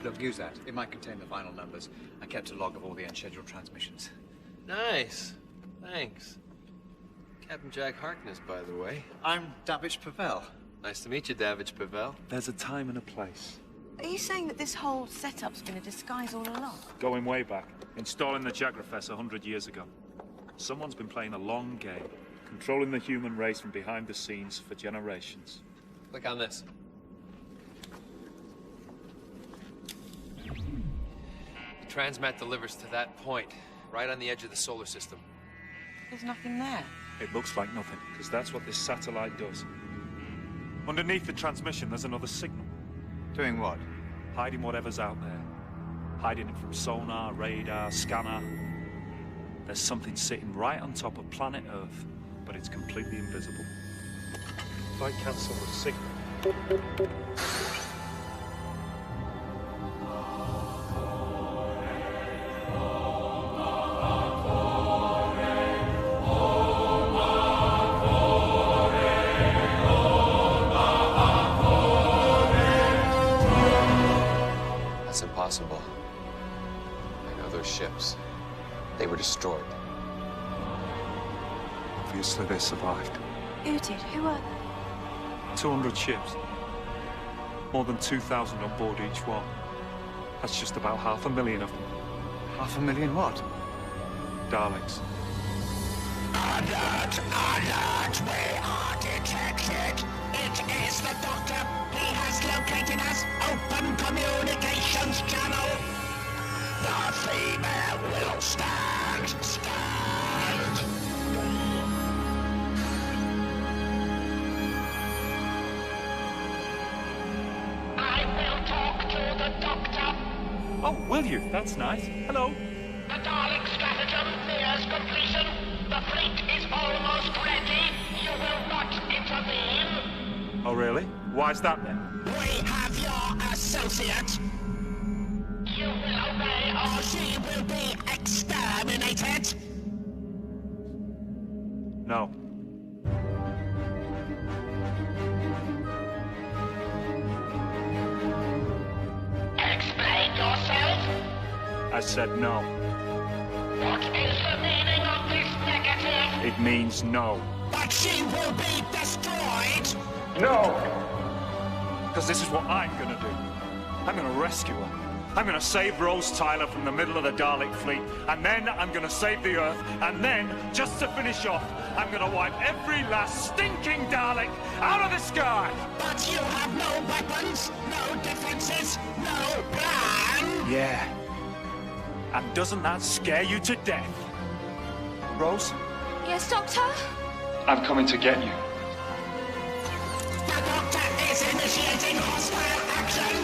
Look, use that. It might contain the final numbers. I kept a log of all the unscheduled transmissions. Nice. Thanks. Captain Jack Harkness, by the way. I'm Davidge Pavel. Nice to meet you, Davidge Pavel. There's a time and a place. Are you saying that this whole setup's been a disguise all along? Going way back. Installing the Jagrafess 100 years ago. Someone's been playing a long game. Controlling the human race from behind the scenes for generations. Click on this. The transmat delivers to that point, right on the edge of the solar system. There's nothing there. It looks like nothing, because that's what this satellite does. Underneath the transmission, there's another signal. Doing what? Hiding whatever's out there. Hiding it from sonar, radar, scanner. There's something sitting right on top of planet Earth, but it's completely invisible. If I cancel the signal... That's impossible. I know those ships. They were destroyed. Obviously they survived. Who did? Who are they? 200 ships. More than 2,000 on board each one. That's just about 500,000 of them. 500,000 what? Daleks. Alert! Alert! We are detected! It is the Doctor! He has located us! Open communications channel! The female will stand! Stand! I will talk to the Doctor! Oh, will you? That's nice. Hello. The Dalek stratagem nears completion. The fleet is almost ready. You will not intervene. Oh, really? Why's that then? We have your associate. You will obey or she will be exterminated. No. Explain yourself. I said no. What is the meaning of this negative? It means no. But she will be destroyed. No! Because this is what I'm gonna do. I'm gonna rescue her. I'm gonna save Rose Tyler from the middle of the Dalek fleet, and then I'm gonna save the Earth, and then, just to finish off, I'm gonna wipe every last stinking Dalek out of the sky! But you have no weapons, no defenses, no plan. Yeah. And doesn't that scare you to death? Rose? Yes, Doctor? I'm coming to get you. The Doctor is initiating hostile action.